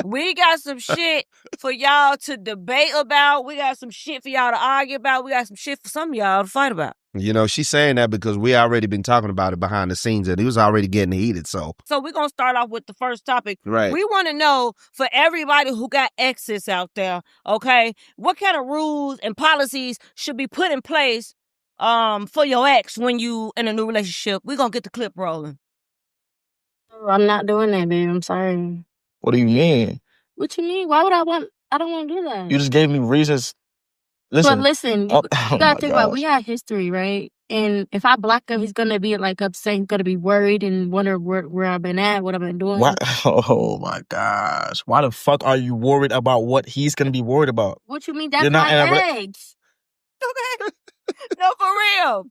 We got some shit for y'all to debate about. We got some shit for y'all to argue about. We got some shit for some of y'all to fight about. You know, she's saying that because we already been talking about it behind the scenes and it was already getting heated, so we're going to start off with the first topic. Right. We want to know, for everybody who got exes out there, okay, what kind of rules and policies should be put in place for your ex when you in a new relationship. We're going to get the clip rolling. I'm not doing that, babe. I'm sorry. What do you mean? What you mean? Why would I want? I don't want to do that. You just gave me reasons. But Listen. you gotta think about, we had history, right? And if I block him, he's gonna be like upset. He's gonna be worried and wonder where I've been at, what I've been doing. Why? Oh my gosh! Why the fuck are you worried about what he's gonna be worried about? What you mean? That's my ex. Okay. No, for real.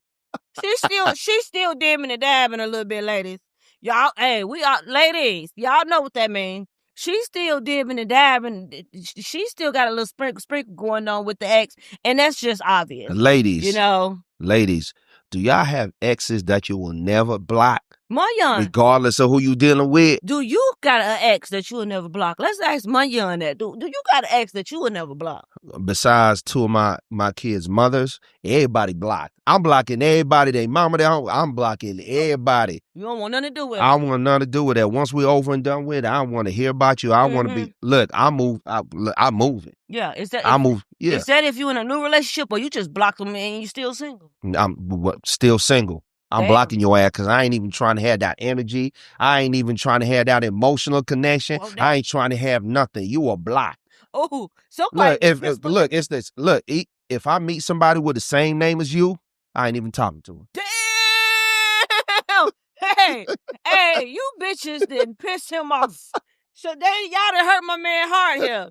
She's still dimming and dabbing a little bit, ladies. Y'all, hey, ladies, y'all know what that means. She's still dibbing and dabbing. She still got a little sprinkle going on with the ex, and that's just obvious. Ladies, you know. Ladies, do y'all have exes that you will never block? Munyon, regardless of who you dealing with? Do you got an ex that you will never block? Let's ask Munyon that. Do you got an ex that you will never block? Besides two of my kids' mothers, everybody blocked. I'm blocking everybody. They mama, I'm blocking everybody. You don't want nothing to do with it. I want nothing to do with that. Once we're over and done with it, I don't want to hear about you. I want to be, look, I'm moving. Yeah, is that I move. Yeah. Is that if you're in a new relationship or you just blocked them and you still single? I'm still single. I'm blocking your ass because I ain't even trying to have that energy. I ain't even trying to have that emotional connection. Well, I ain't trying to have nothing. You are blocked. Oh, somebody. Look, it's this. Look, if I meet somebody with the same name as you, I ain't even talking to her. Damn! hey, you bitches didn't piss him off. So y'all done hurt my man heart here.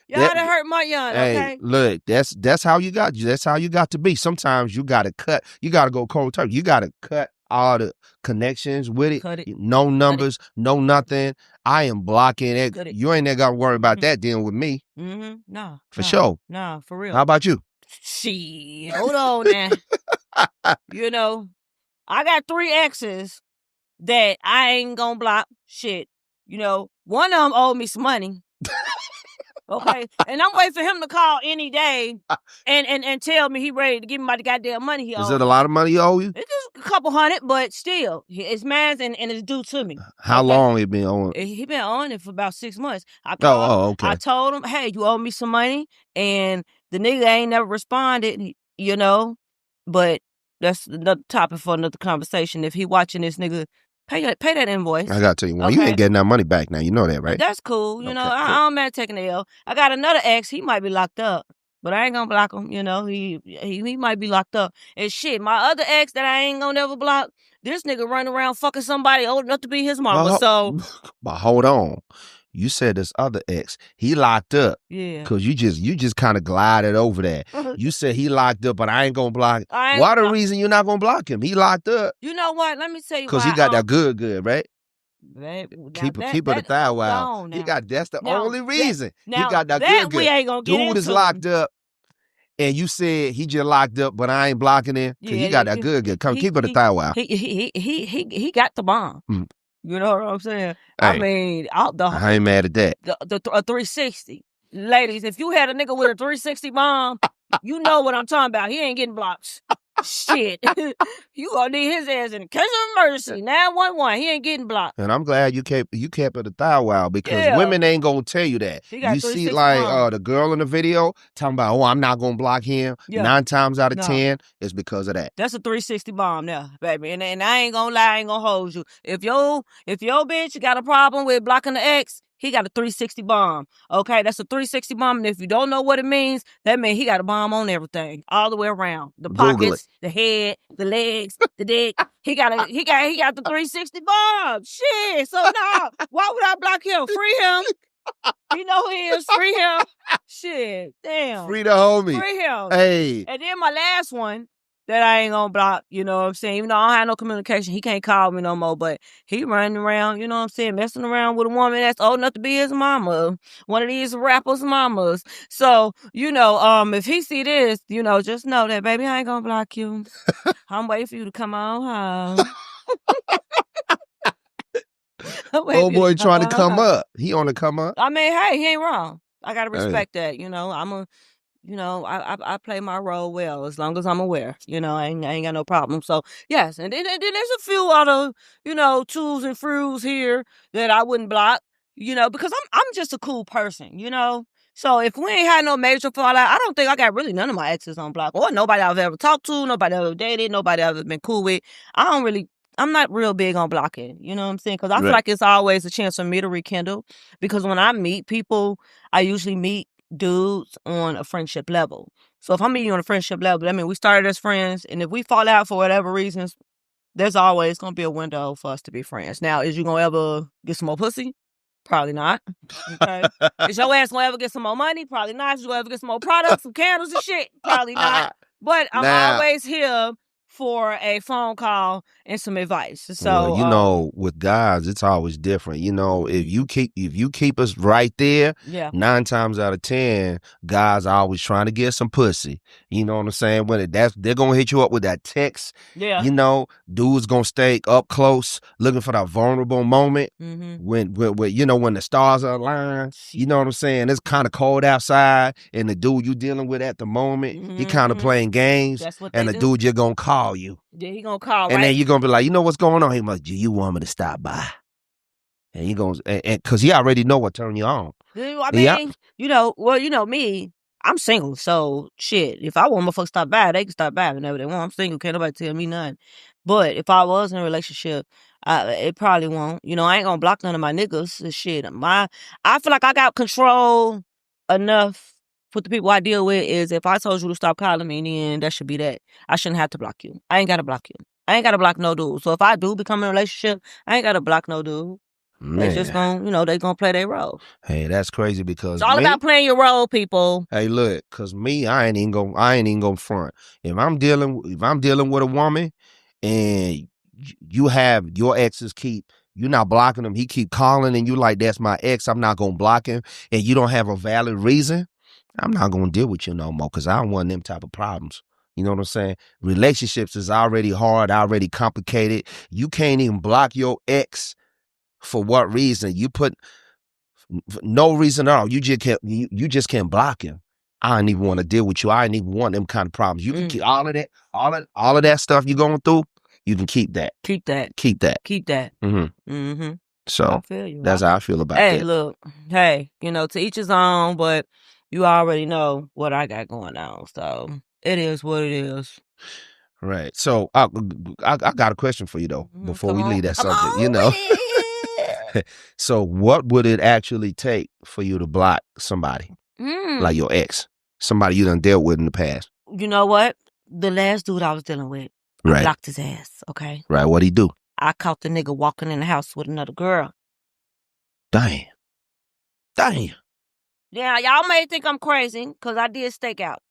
Y'all done hurt my young, okay? Hey, look, that's how you got. That's how you got to be. Sometimes you got to cut. You got to go cold turkey. You got to cut all the connections with it. Cut it. No numbers, no nothing. I am blocking it. You ain't got to worry about that dealing with me. No. For sure. No, for real. How about you? Shit. Hold on now. You know, I got 3 exes that I ain't gonna block. Shit. You know, one of them owed me some money. Okay, and I'm waiting for him to call any day and tell me he ready to give me my goddamn money he owes. Is it a lot of money he owe you? It's just a couple hundred, but still, it's mine and it's due to me. How long he been on? He been on it for about 6 months. Okay. I told him, hey, you owe me some money, and the nigga ain't never responded, you know, but that's another topic for another conversation. If he watching this nigga, pay that invoice. I got to tell you, well, you ain't getting that money back now. You know that, right? That's cool. You know, I don't mind taking the L. I got another ex. He might be locked up, but I ain't gonna block him. You know, he might be locked up. And shit, my other ex that I ain't gonna never block, this nigga running around fucking somebody old enough to be his mama. But hold on. You said this other ex, he locked up. Yeah. Because you just kind of glided over that. You said he locked up, but I ain't going to block him. Why the reason you're not going to block him? He locked up. You know what? Let me tell you why. Because he got that good, right? Keep it a thigh while. That's the only reason. He got that good. We ain't gonna get Dude is locked up. And you said he just locked up, but I ain't blocking him. Because he got that good. Come, keep it a thigh while. He got the bomb. You know what I'm saying? Hey, I mean, I ain't mad at that. A 360. Ladies, if you had a nigga with a 360 bomb, you know what I'm talking about. He ain't getting blocks. Shit. You gonna need his ass in case of emergency. 911. He ain't getting blocked. And I'm glad you kept it a thigh while because women ain't gonna tell you that. You see like the girl in the video talking about, oh, I'm not gonna block him. 9 times out of 10, it's because of that. That's a 360 bomb now, baby. And I ain't gonna lie, I ain't gonna hold you. If your bitch got a problem with blocking the ex, he got a 360 bomb. Okay, that's a 360 bomb. And if you don't know what it means, that means he got a bomb on everything, all the way around. The pockets, the head, the legs, the dick. He got the 360 bomb. Shit. So no, why would I block him? Free him. You know who he is. Free him. Shit. Damn. Free the homie. Free him. Hey. And then my last one that I ain't gonna block, you know what I'm saying? Even though I don't have no communication, he can't call me no more, but he running around, you know what I'm saying, messing around with a woman that's old enough to be his mama, one of these rappers' mamas. So, you know, if he see this, you know, just know that, baby, I ain't gonna block you. I'm waiting for you to come on home. Old boy trying to come up. He on the come up. I mean, hey, he ain't wrong. I gotta respect that. You know, I play my role well as long as I'm aware. You know, I ain't got no problem. So yes, and then there's a few other, twos and fruits here that I wouldn't block. You know, because I'm just a cool person. You know. So if we ain't had no major fallout, I don't think I got really none of my exes on block, or nobody I've ever talked to, nobody I've ever dated, nobody I've ever been cool with. I'm not real big on blocking, you know what I'm saying? Because I feel like it's always a chance for me to rekindle. Because when I meet people, I usually meet dudes on a friendship level. So if I'm meeting you on a friendship level, I mean, we started as friends, and if we fall out for whatever reasons, there's always going to be a window for us to be friends. Now, is you going to ever get some more pussy? Probably not. Okay. Is your ass gonna ever get some more money? Probably not. Is you gonna ever get some more products, some candles and shit? Probably not. But I'm always here for a phone call and some advice. So with guys, it's always different. You know, if you keep us right there, 9 times out of 10, guys are always trying to get some pussy. You know what I'm saying? They're gonna hit you up with that text. Yeah. You know, dude's gonna stay up close, looking for that vulnerable moment when the stars are aligned. You know what I'm saying? It's kind of cold outside, and the dude you dealing with at the moment, he kind of playing games, and the dude you're gonna call you. Yeah, he gonna call, and then you're gonna be like, you know what's going on? He like, do you want me to stop by? And he goes, and because he already know what turn you on. I mean, me, I'm single, so shit. If I want motherfuckers to stop by, they can stop by whenever they want. I'm single, can't nobody tell me nothing. But if I was in a relationship, it probably won't. You know, I ain't gonna block none of my niggas and shit. I feel like I got control enough. For the people I deal with, is if I told you to stop calling me, then that should be that. I shouldn't have to block you. I ain't got to block you. I ain't got to block no dude. So if I do become in a relationship, I ain't got to block no dude. Man. They just gonna, they gonna play their role. Hey, that's crazy because it's all about playing your role, people. Hey, look, cause me, I ain't even gonna front. If I'm dealing with a woman, and you have your exes you're not blocking them, he keep calling, and you like, that's my ex, I'm not gonna block him, and you don't have a valid reason, I'm not going to deal with you no more because I don't want them type of problems. You know what I'm saying? Relationships is already hard, already complicated. You can't even block your ex for what reason? You put no reason at all. You just can't block him. I don't even want to deal with you. I don't even want them kind of problems. You can keep all of that stuff you're going through. You can keep that. Keep that. Keep that. Keep that. Mm-hmm. Mm-hmm. So I feel you. That's how I feel about that. Hey, look. Hey, to each his own, but you already know what I got going on. So it is what it is. Right. So I got a question for you though, before we leave that subject, So what would it actually take for you to block somebody? Like your ex, somebody you done dealt with in the past? You know what? The last dude I was dealing with, I blocked his ass, okay? Right. What'd he do? I caught the nigga walking in the house with another girl. Damn. Yeah, y'all may think I'm crazy because I did stake out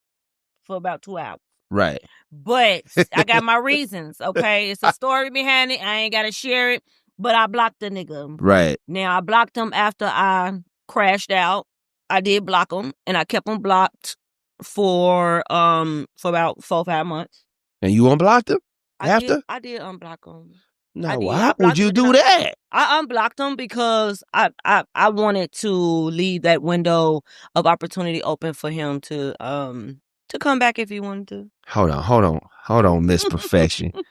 for about 2 hours. Right. But I got my reasons, okay? It's a story behind it. I ain't got to share it, but I blocked the nigga. Right. Now, I blocked him after I crashed out. I did block him, and I kept him blocked for about 4-5 months. And you unblocked him after? I did unblock him. No, why would you do that? I unblocked him because I wanted to leave that window of opportunity open for him to come back if he wanted to. Hold on, Miss Perfection. I'm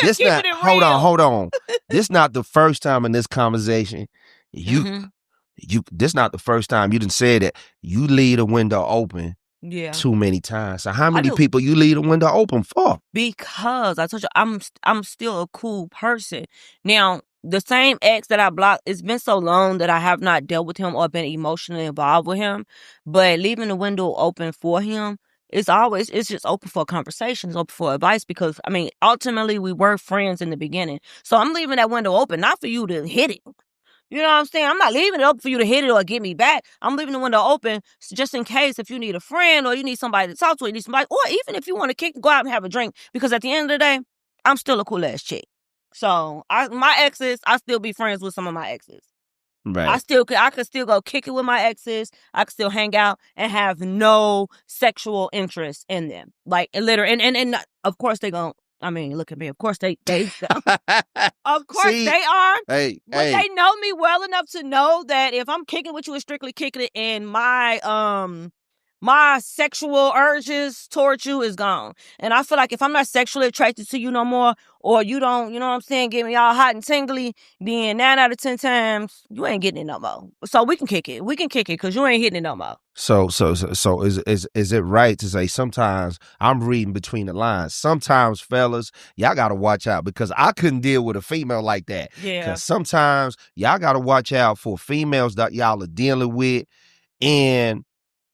just keeping it real. Hold on. This not the first time in this conversation this not the first time you done said that you leave a window open. Yeah. Too many times. So how many people you leave the window open for? Because I told you I'm still a cool person. Now, the same ex that I blocked, it's been so long that I have not dealt with him or been emotionally involved with him. But leaving the window open for him, it's just open for conversations, open for advice, because ultimately we were friends in the beginning. So I'm leaving that window open, not for you to hit it. You know what I'm saying? I'm not leaving it open for you to hit it or get me back. I'm leaving the window open just in case if you need a friend or you need somebody to talk to, or you need somebody, or even if you want to go out and have a drink. Because at the end of the day, I'm still a cool ass chick. So my exes, I still be friends with some of my exes. Right. I could still go kick it with my exes. I could still hang out and have no sexual interest in them. Like literally, and of course they gonna I mean, look at me. Of course they of course See, they are. hey, But hey, they know me well enough to know that if I'm kicking with you, it's strictly kicking it, and my sexual urges towards you is gone. And I feel like if I'm not sexually attracted to you no more, or you don't, you know what I'm saying, get me all hot and tingly, then 9 out of 10 times, you ain't getting it no more. So we can kick it. We can kick it because you ain't hitting it no more. So is it right to say sometimes I'm reading between the lines? Sometimes, fellas, y'all gotta watch out because I couldn't deal with a female like that. Yeah. Because sometimes y'all gotta watch out for females that y'all are dealing with, and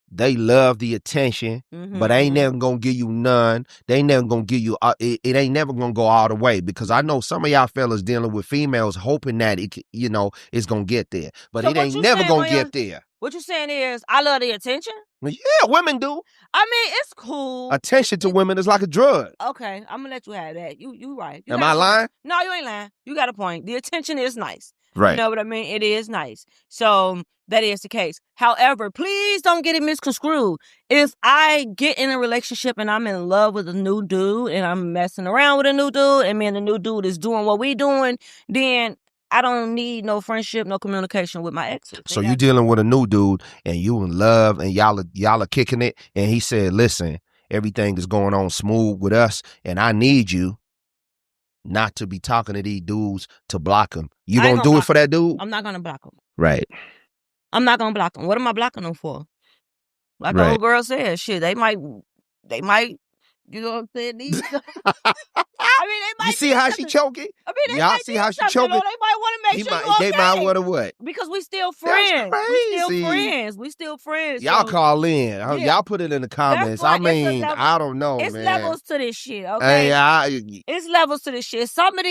they love the attention, but they ain't never gonna give you none. They ain't never gonna give you. It ain't never gonna go all the way because I know some of y'all fellas dealing with females hoping that it's gonna get there, but So it what ain't you never saying, gonna William? get there. What you saying is I love the attention? Yeah, women do. I mean, it's cool. Attention to women is like a drug. Okay, I'm gonna let you have that. You right. You Am got I a point. lying? No, you ain't lying. You got a point. The attention is nice. Right. You know what I mean? It is nice. So that is the case. However, please don't get it misconstrued. If I get in a relationship and I'm in love with a new dude and I'm messing around with a new dude and me and the new dude is doing what we doing, then I don't need no friendship, no communication with my exes. So you dealing with a new dude and you in love and y'all are kicking it, and he said, "Listen, everything is going on smooth with us, and I need you not to be talking to these dudes to block them." You I ain't gonna gonna do it block for that dude? I'm not gonna block him. Right. I'm not gonna block them. What am I blocking them for? Like the Right. old girl said, shit, they might, you know what I'm saying? Need something. I mean, they might. You see how she choking? I mean, they Y'all might see need how she something, choking? or they might want to make sure you okay. They might want to what? Because we still friends. That's We still crazy. friends. We still friends. Y'all so call in. yeah. Y'all put it in the comments. why I it's a mean, level- I don't know, It's man. levels to this shit, okay? It's levels to this shit. Some of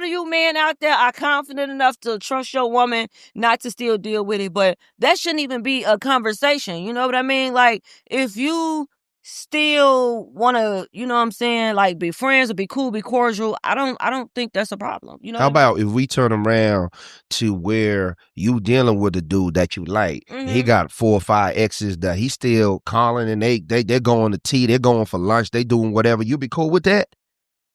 you men out there are confident enough to trust your woman not to still deal with it, but that shouldn't even be a conversation. You know what I mean? Like, if you still want to, you know what I'm saying, like be friends or be cool, be cordial, I don't think that's a problem. You know How what I mean? about if we turn around to where you dealing with a dude that you like, and he got 4 or 5 exes that he's still calling, and they're going to tea, they're going for lunch, they doing whatever. You be cool with that?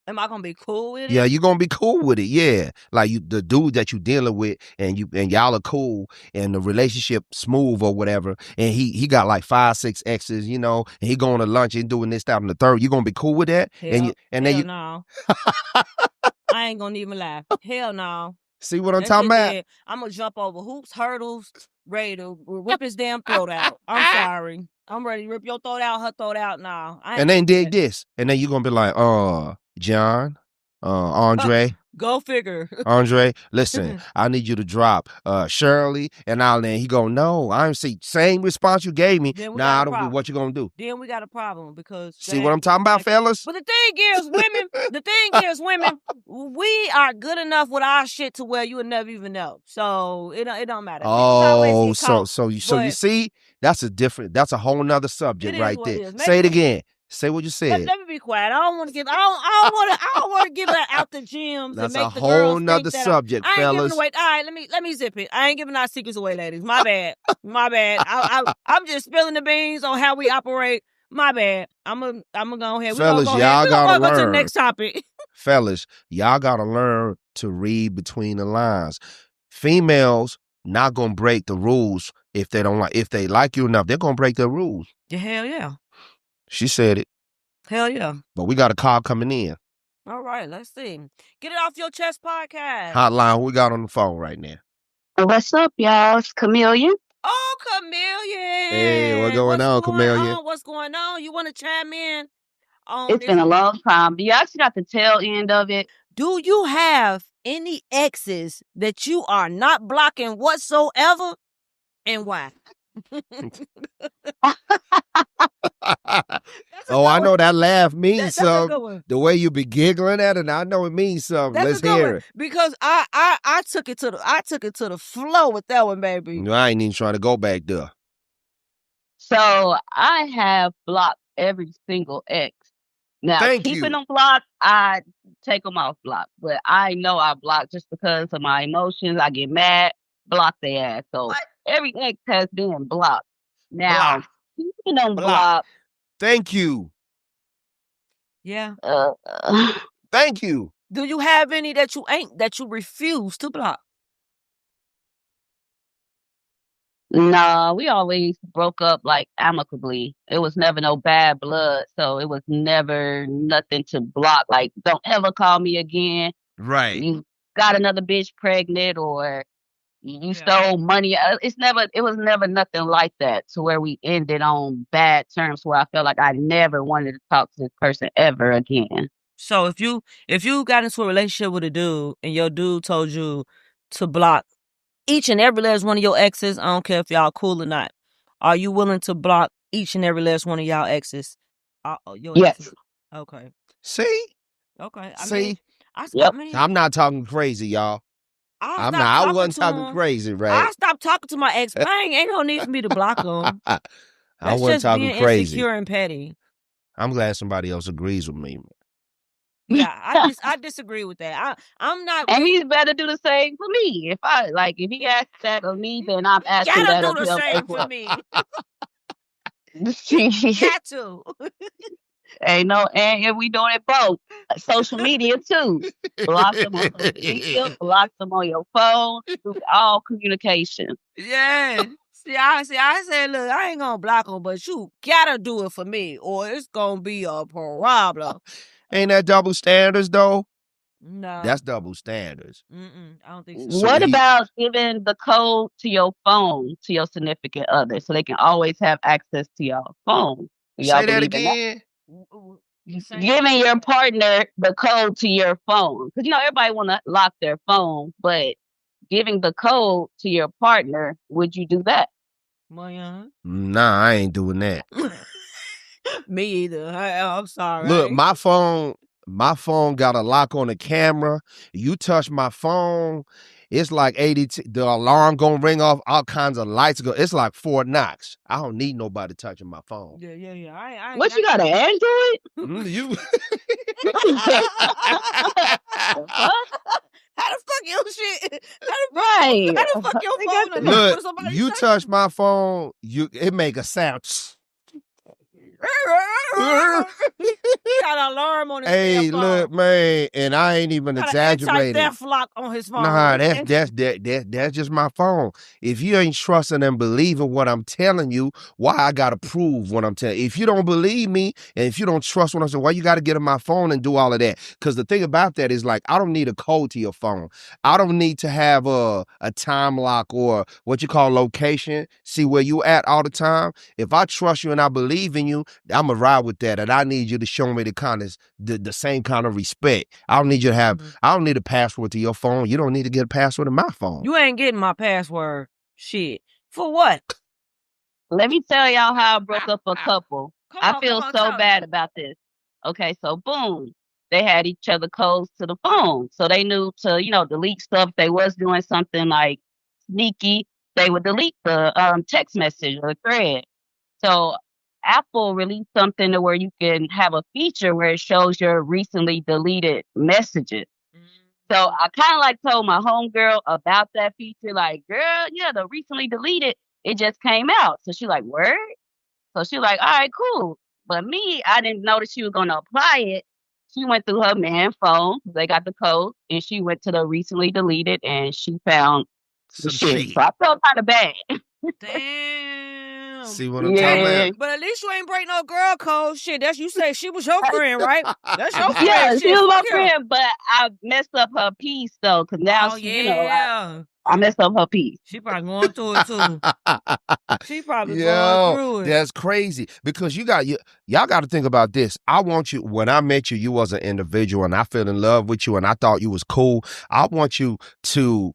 Am I gonna be cool with it? Yeah, you gonna be cool with it. Yeah, like the dude that you dealing with, and y'all are cool, and the relationship smooth or whatever, and he got like 5, 6 exes, you know, and he going to lunch and doing this, that, and the third. You gonna be cool with that? Hell Then no. I ain't gonna even lie. Hell no. See what I'm talking about? I'm gonna jump over hoops, hurdles, ready to rip his damn throat out. I'm sorry. I'm ready to rip your throat out, her throat out now. And then dig this, and then you gonna be like, John, Andre. Go figure. Andre, listen, I need you to drop Shirley, and then he go, no, I ain't see same response you gave me. Nah, I don't. What you gonna do? Then we got a problem because see what I'm talking about, fellas. But the thing is, women, we are good enough with our shit to where you would never even know. So it don't matter. Oh, so you see, that's a whole nother subject right there. Say it again. Say what you said. Let me be quiet. I don't want to give. I don't want to give it out the gyms. That's and make a the whole girls nother think subject, I ain't fellas. giving away. All right, let me zip it. I ain't giving our secrets away, ladies. My bad. My bad. I'm just spilling the beans on how we operate. My bad. I'm gonna go ahead. Fellas, y'all gotta go learn. to the next topic. Fellas, y'all gotta learn to read between the lines. Females not gonna break the rules if they don't like. If they like you enough, they're gonna break their rules. Yeah, hell yeah. She said it. Hell yeah. But we got a call coming in. All right, let's see. Get it off your chest podcast. Hotline, who we got on the phone right now? What's up, y'all? It's Chameleon. Oh, Chameleon. Hey, what's going on, Chameleon? What's going on? You want to chime in? It's been a long time. You actually got the tail end of it. Do you have any exes that you are not blocking whatsoever, and why? I know that laugh means something. The way you be giggling at it, I know it means something. Let's hear it. Because I took it to the flow with that one, baby. I ain't even trying to go back there. So I have blocked every single ex. Now, keeping them blocked, I take them off block. But I know I block just because of my emotions. I get mad, block their ass. So every ex has been blocked. Now, keeping them blocked. Thank you. Yeah. Thank you. Do you have any that you refuse to block? No, we always broke up like amicably. It was never no bad blood, so it was never nothing to block. Like, don't ever call me again. Right. You got another bitch pregnant, or you stole money. It was never nothing like that to where we ended on bad terms where I felt like I never wanted to talk to this person ever again. So if you got into a relationship with a dude and your dude told you to block each and every last one of your exes, I don't care if y'all cool or not, are you willing to block each and every last one of y'all exes? Yes. Exes? Okay. See? Okay. See? I'm not talking crazy, y'all. I wasn't talking crazy, right? I stopped talking to my ex. Ain't no need for me to block him. I wasn't talking being crazy. Insecure and petty. I'm glad somebody else agrees with me. Yeah, I disagree with that. I'm not. And he's better do the same for me. If he asks that of me, then I'm asking that of him. Gotta do the same for me. Got to. And we doing it both. Social media too. Block them on social media, block them on your phone, through all communication. Yeah. I said, look, I ain't gonna block them, but you gotta do it for me, or it's gonna be a problem. Ain't that double standards though? No. That's double standards. I don't think so. What about giving the code to your phone to your significant other so they can always have access to your phone? Say that again. Giving your partner the code to your phone. Because, everybody want to lock their phone, but giving the code to your partner, would you do that? Nah, I ain't doing that. Me either. I'm sorry. Look, my phone got a lock on the camera. You touch my phone, it's like the alarm gonna ring off, all kinds of lights go. It's like Fort Knox. I don't need nobody touching my phone. Yeah. What, you got an Android? You How the fuck your shit? Right. How the fuck your phone? Look, you touch my phone, it make a sound. Got an alarm on his phone. Hey, look, man, and I ain't even exaggerating. Got an lock on his phone. Nah, that's just my phone. If you ain't trusting and believing what I'm telling you, why I gotta prove what I'm telling you? If you don't believe me and if you don't trust what I'm saying, why you gotta get on my phone and do all of that? Because the thing about that is, like, I don't need a code to your phone. I don't need to have a time lock or what you call location, see where you at all the time. If I trust you and I believe in you, I'm gonna ride with that, and I need you to show me the same kind of respect. I don't need you to have. I don't need a password to your phone. You don't need to get a password to my phone. You ain't getting my password. Shit. For what? Let me tell y'all how I broke up a couple. I feel so bad about this. Okay, so boom, they had each other codes to the phone, so they knew to delete stuff. They was doing something like sneaky, they would delete the text message or thread. So Apple released something to where you can have a feature where it shows your recently deleted messages. So I kind of like told my homegirl about that feature, like, girl, the recently deleted, it just came out. So she like, word? So she like, all right, cool. But me, I didn't know that she was going to apply it. She went through her man phone. They got the code, and she went to the recently deleted, and she found some shit. So I felt kind of bad. Damn. See what I'm talking about? But at least you ain't break no girl code. Shit, that's you say she was your friend, right? That's your friend. Yeah, she was my friend, but I messed up her piece though, because now I messed up her piece. She probably going through it too. She probably going through it. That's crazy because y'all got to think about this. I want you, when I met you, you was an individual, and I fell in love with you, and I thought you was cool. I want you to,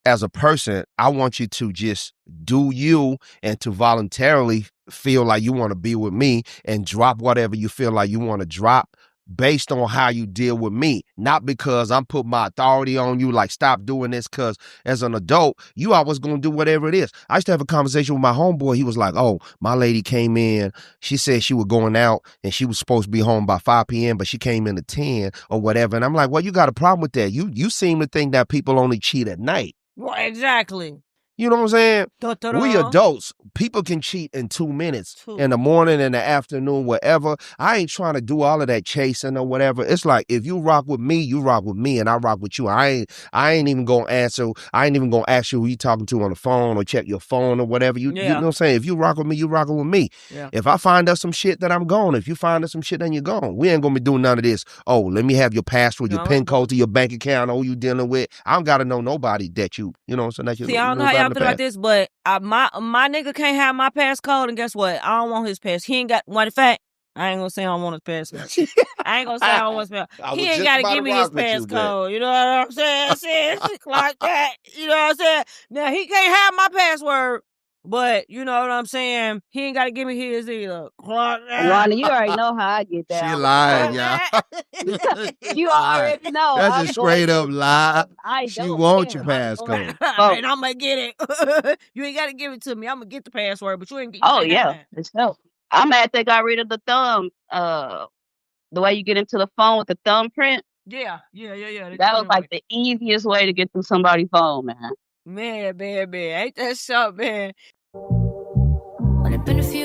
as a person, I want you to just do you and to voluntarily feel like you want to be with me and drop whatever you feel like you want to drop based on how you deal with me. Not because I'm putting my authority on you, like, stop doing this, because as an adult, you always going to do whatever it is. I used to have a conversation with my homeboy. He was like, oh, my lady came in. She said she was going out and she was supposed to be home by 5 p.m., but she came in at 10 or whatever. And I'm like, well, you got a problem with that. You seem to think that people only cheat at night. Well, exactly. You know what I'm saying? Da-da-da. We adults. People can cheat in 2 minutes, in the morning, in the afternoon, whatever. I ain't trying to do all of that chasing or whatever. It's like, if you rock with me, you rock with me, and I rock with you. I ain't even gonna answer. I ain't even gonna ask you who you talking to on the phone or check your phone or whatever. You know what I'm saying? If you rock with me, you rocking with me. Yeah. If I find out some shit, then I'm gone. If you find out some shit, then you're gone. We ain't gonna be doing none of this. Oh, let me have your password, your PIN code to your bank account, who you dealing with. I don't gotta know nobody that you know, so that you See, I don't know how y'all feel about this, but my nigga can't have my passcode, and guess what? I don't want his pass. He ain't got, matter of fact, I ain't gonna say I don't want his passcode. I ain't gonna say I don't want his passcode. He ain't gotta give me his passcode. You know what I'm saying? Shit like that. You know what I'm saying? Now, he can't have my password, but you know what I'm saying? He ain't gotta give me his either. Ronnie, you already know how I get down. She lying, y'all. You already know. That's a straight up lie. She wants your passcode. And I'm gonna get it. You ain't gotta give it to me. I'm gonna get the password, but you ain't. Oh yeah, it's no. I'm mad they got rid of the thumb. The way you get into the phone with the thumbprint. Yeah. That was like the easiest way to get through somebody's phone, man. Man. Ain't that something, man? Only been a few